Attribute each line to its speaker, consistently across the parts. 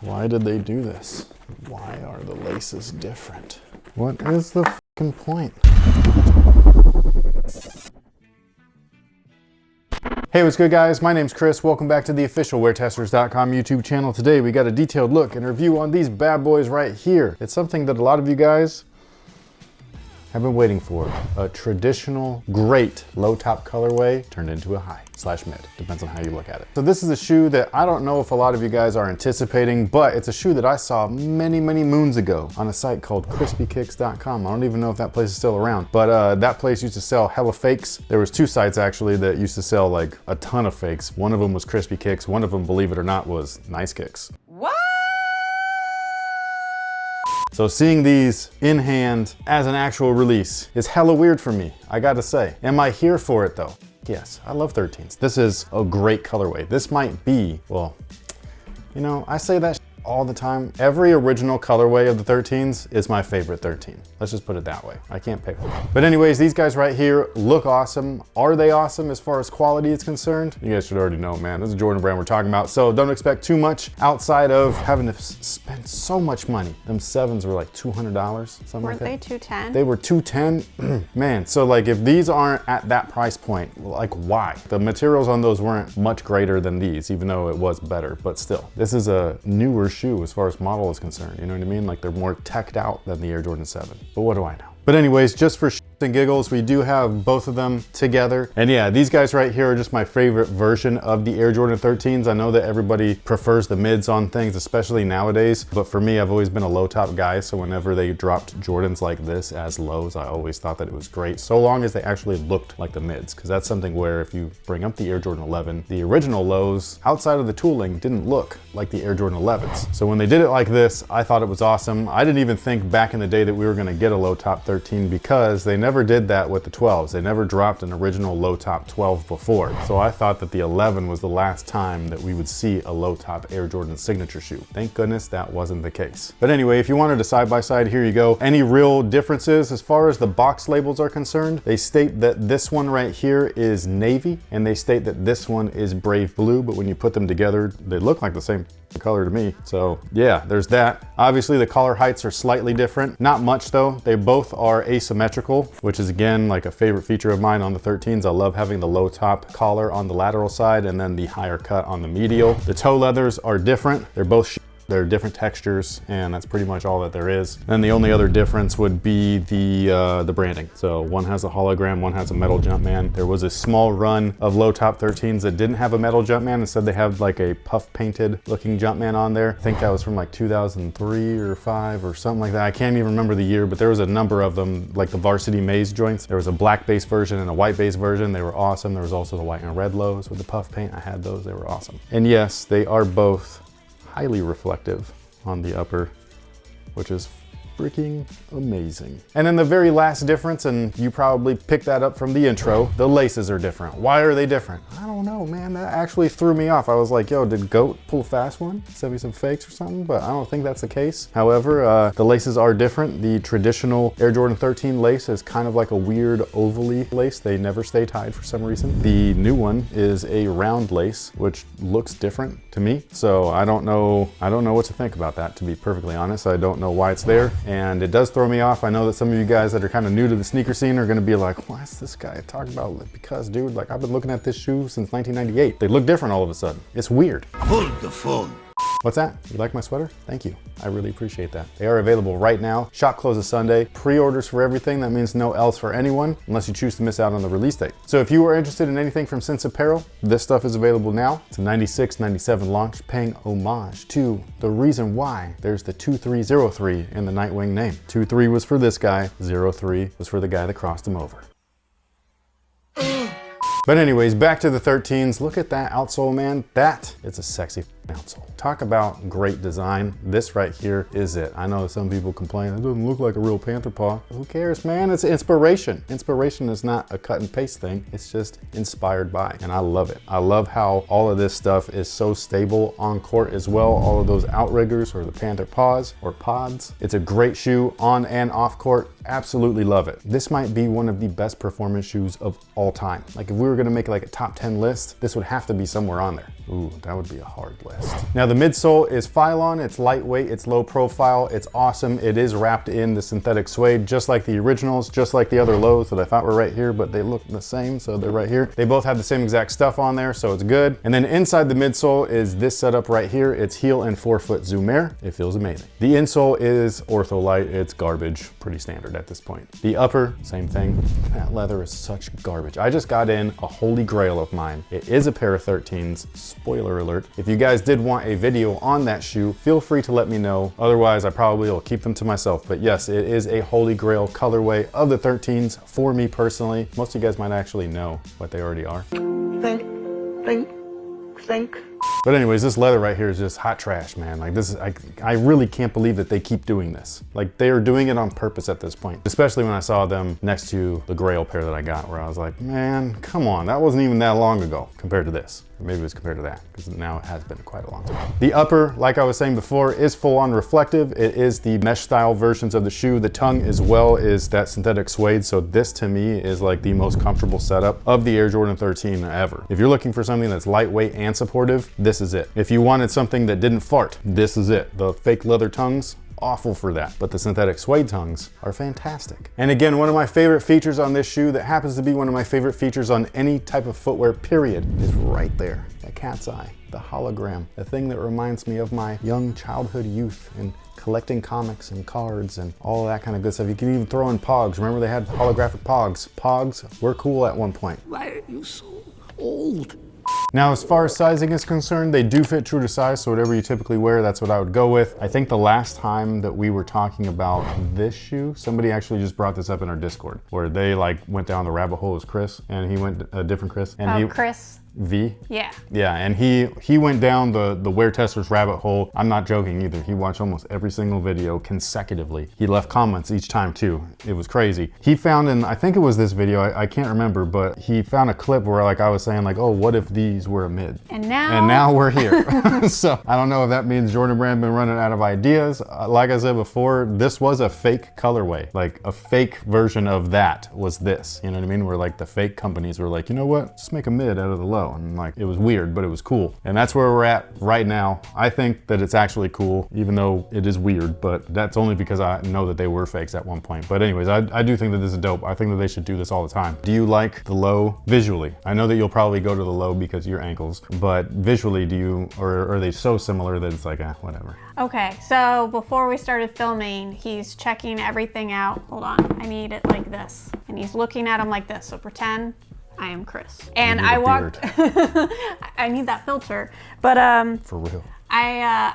Speaker 1: Why did they do this? Why are the laces different? What is the fucking point? Hey, what's good guys? My name's Chris. Welcome back to the official WearTesters.com YouTube channel. Today we got a detailed look and review on these bad boys right here. It's something that a lot of you guys have been waiting for. A traditional, great low top colorway turned into a high/mid. Depends on how you look at it. So this is a shoe that I don't know if a lot of you guys are anticipating, but it's a shoe that I saw many moons ago on a site called crispykicks.com. I don't even know if that place is still around, but that place used to sell hella fakes. There was two sites actually that used to sell like a ton of fakes. One of them was Crispy Kicks. One of them, believe it or not, was Nice Kicks.
Speaker 2: What?
Speaker 1: So seeing these in hand as an actual release is hella weird for me, I gotta say. Am I here for it though? Yes, I love 13s. This is a great colorway. This might be, well, you know, I say that all the time. Every original colorway of the 13s is my favorite 13. Let's just put it that way. I can't pick one. But anyways, these guys right here look awesome. Are they awesome as far as quality is concerned? You guys should already know, man. This is a Jordan brand we're talking about, so don't expect too much outside of having to spend so much money. Them 7s were like $200, something like that.
Speaker 2: Weren't they $210?
Speaker 1: They were $210. Man, so like if these aren't at that price point, like why? The materials on those weren't much greater than these, even though it was better, but still. This is a newer shoe as far as model is concerned, you know what I mean? Like they're more teched out than the Air Jordan 7, but what do I know? But anyways, just for shits and giggles, we do have both of them together. And yeah, these guys right here are just my favorite version of the Air Jordan 13s. I know that everybody prefers the mids on things, especially nowadays. But for me, I've always been a low top guy. So whenever they dropped Jordans like this as lows, I always thought that it was great. So long as they actually looked like the mids. Cause that's something where if you bring up the Air Jordan 11, the original lows outside of the tooling didn't look like the Air Jordan 11s. So when they did it like this, I thought it was awesome. I didn't even think back in the day that we were gonna get a low top 13 because they never did that with the 12s. They never dropped an original low top 12 before. So I thought that the 11 was the last time that we would see a low top Air Jordan signature shoe. Thank goodness that wasn't the case. But anyway, if you wanted a side by side, here you go. Any real differences as far as the box labels are concerned? They state that this one right here is navy and they state that this one is brave blue, but when you put them together, they look like the same color to me. So yeah, there's that. Obviously the collar heights are slightly different. Not much though. They both are asymmetrical, which is again like a favorite feature of mine on the 13s. I love having the low top collar on the lateral side and then the higher cut on the medial. The toe leathers are different. They're different textures, and that's pretty much all that there is. And the only other difference would be the branding. So one has a hologram, one has a metal Jumpman. There was a small run of low top 13s that didn't have a metal Jumpman. Instead, they had like a puff painted looking Jumpman on there. I think that was from like 2003 or 5 or something like that. I can't even remember the year, but there was a number of them, like the Varsity Maze joints. There was a black base version and a white base version. They were awesome. There was also the white and red lows with the puff paint. I had those, they were awesome. And yes, they are both highly reflective on the upper, which is freaking amazing. And then the very last difference, and you probably picked that up from the intro, the laces are different. Why are they different? I don't know, man. That actually threw me off. I was like, yo, did GOAT pull a fast one? Send me some fakes or something, but I don't think that's the case. However, the laces are different. The traditional Air Jordan 13 lace is kind of like a weird ovally lace. They never stay tied for some reason. The new one is a round lace, which looks different to me. So I don't know what to think about that, to be perfectly honest. I don't know why it's there. And it does throw me off. I know that some of you guys that are kind of new to the sneaker scene are gonna be like, why is this guy talking about it? Because dude, like I've been looking at this shoe since 1998. They look different all of a sudden. It's weird.
Speaker 3: Hold the phone.
Speaker 1: What's that? You like my sweater? Thank you. I really appreciate that. They are available right now. Shop closes Sunday. Pre-orders for everything. That means no else for anyone unless you choose to miss out on the release date. So if you are interested in anything from Sense Apparel, this stuff is available now. It's a 96, 97 launch, paying homage to the reason why there's the 2303 in the Nightwing name. 23 was for this guy, 03 was for the guy that crossed him over. But anyways, back to the 13s. Look at that outsole, man. That is a sexy outsole. Talk about great design. This right here is it. I know some people complain, it doesn't look like a real panther paw. Who cares, man? It's inspiration. Inspiration is not a cut and paste thing. It's just inspired by, and I love it. I love how all of this stuff is so stable on court as well. All of those outriggers or the panther paws or pods. It's a great shoe on and off court. Absolutely love it. This might be one of the best performance shoes of all time. Like if we were gonna make like a top 10 list, this would have to be somewhere on there. Ooh, that would be a hard list. best. Now the midsole is Phylon, it's lightweight, it's low profile, it's awesome. It is wrapped in the synthetic suede, just like the originals, just like the other lows that I thought were right here, but they look the same, so they're right here. They both have the same exact stuff on there, so it's good. And then inside the midsole is this setup right here. It's heel and forefoot Zoom Air. It feels amazing. The insole is Ortholite. It's garbage, pretty standard at this point. The upper, same thing. That leather is such garbage. I just got in a holy grail of mine. It is a pair of 13s, spoiler alert. If you guys did want a video on that shoe, feel free to let me know. Otherwise, I probably will keep them to myself. But yes, it is a holy grail colorway of the 13s for me personally. Most of you guys might actually know what they already are. Think. But anyways, this leather right here is just hot trash, man. Like this is, I really can't believe that they keep doing this. Like they are doing it on purpose at this point. Especially when I saw them next to the Grail pair that I got, where I was like, man, come on, that wasn't even that long ago compared to this. Or maybe it was compared to that, because now it has been quite a long time. The upper, like I was saying before, is full on reflective. It is the mesh style versions of the shoe. The tongue as well is that synthetic suede. So this to me is like the most comfortable setup of the Air Jordan 13 ever. If you're looking for something that's lightweight and supportive, this is it. If you wanted something that didn't fart, this is it. The fake leather tongues, awful for that, but the synthetic suede tongues are fantastic. And again, one of my favorite features on this shoe that happens to be one of my favorite features on any type of footwear period is right there, that cat's eye, the hologram, the thing that reminds me of my young childhood youth and collecting comics and cards and all of that kind of good stuff. You can even throw in Pogs. Remember they had holographic Pogs. Pogs were cool at one point.
Speaker 2: Why are you so old?
Speaker 1: Now, as far as sizing is concerned, they do fit true to size, so whatever you typically wear, that's what I would go with. I think the last time that we were talking about this shoe, somebody actually just brought this up in our Discord, where they like went down the rabbit hole as Chris, and he went a different Chris. And
Speaker 3: Chris.
Speaker 1: V?
Speaker 3: Yeah.
Speaker 1: Yeah, and he went down the WearTesters rabbit hole. I'm not joking either. He watched almost every single video consecutively. He left comments each time too. It was crazy. He found in, I think it was this video, I can't remember, but he found a clip where like I was saying like, oh, what if these were a mid?
Speaker 3: And now?
Speaker 1: And now we're here. So I don't know if that means Jordan Brand been running out of ideas. Like I said before, this was a fake colorway. Like a fake version of that was this. You know what I mean? Where like the fake companies were like, you know what? Just make a mid out of the low. And like, it was weird, but it was cool. And that's where we're at right now. I think that it's actually cool, even though it is weird, but that's only because I know that they were fakes at one point. But anyways, I do think that this is dope. I think that they should do this all the time. Do you like the low visually? I know that you'll probably go to the low because of your ankles, but visually do you, or are they so similar that it's like, whatever?
Speaker 3: Okay, so before we started filming, he's checking everything out. Hold on, I need it like this. And he's looking at him like this, so pretend I am Chris. And I walked, I need that filter, but
Speaker 1: for real.
Speaker 3: I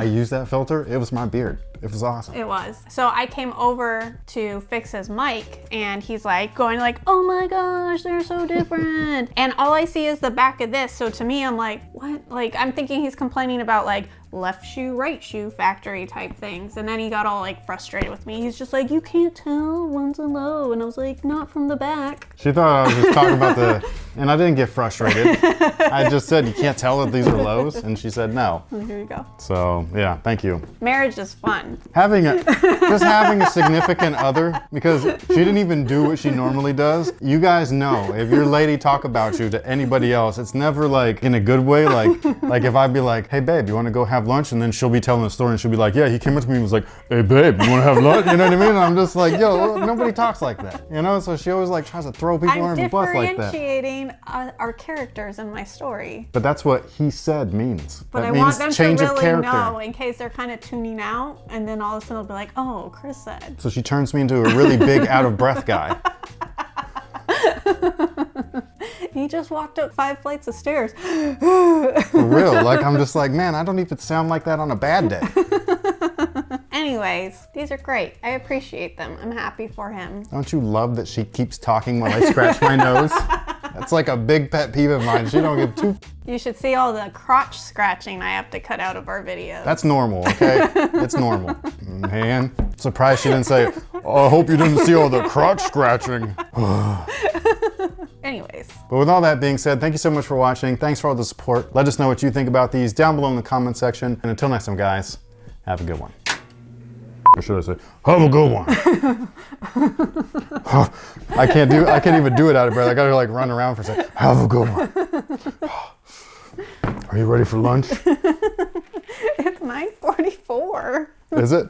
Speaker 1: used that filter, it was my beard. It was awesome.
Speaker 3: It was. So I came over to fix his mic and he's like going like, oh my gosh, they're so different. And all I see is the back of this. So to me, I'm like, what? Like, I'm thinking he's complaining about like left shoe, right shoe factory type things. And then he got all like frustrated with me. He's just like, you can't tell one's a low. And I was like, not from the back.
Speaker 1: She thought I was just talking about the, and I didn't get frustrated. I just said, you can't tell that these are lows. And she said, no.
Speaker 3: Well, here you go.
Speaker 1: So yeah, thank you.
Speaker 3: Marriage is fun.
Speaker 1: Just having a significant other, because she didn't even do what she normally does. You guys know, if your lady talk about you to anybody else, it's never like in a good way. Like if I'd be like, hey babe, you want to go have lunch? And then she'll be telling the story and she'll be like, yeah, he came up to me and was like, hey babe, you want to have lunch? You know what I mean? And I'm just like, yo, nobody talks like that. You know? So she always like tries to throw people under the bus like that.
Speaker 3: I'm differentiating our characters in my story.
Speaker 1: But that's what he said means.
Speaker 3: But
Speaker 1: that
Speaker 3: I
Speaker 1: means
Speaker 3: want them
Speaker 1: change
Speaker 3: to
Speaker 1: of
Speaker 3: really
Speaker 1: character.
Speaker 3: know in case they're kind of tuning out. And then all of a sudden they'll be like, oh, Chris said.
Speaker 1: So she turns me into a really big out of breath guy.
Speaker 3: He just walked up 5 flights of stairs.
Speaker 1: For real, like I'm just like, man, I don't even sound like that on a bad day.
Speaker 3: Anyways, these are great. I appreciate them. I'm happy for him.
Speaker 1: Don't you love that she keeps talking while I scratch my nose? That's like a big pet peeve of mine. She don't give two.
Speaker 3: You should see all the crotch scratching I have to cut out of our videos.
Speaker 1: That's normal, okay? It's normal. Man, surprised she didn't say, oh, I hope you didn't see all the crotch scratching.
Speaker 3: Anyways.
Speaker 1: But with all that being said, thank you so much for watching. Thanks for all the support. Let us know what you think about these down below in the comment section. And until next time, guys, have a good one. Or should I say, have a good one. I can't even do it out of breath. I gotta like run around for a second. Have a good one. Are you ready for lunch?
Speaker 3: It's 9:44.
Speaker 1: Is it?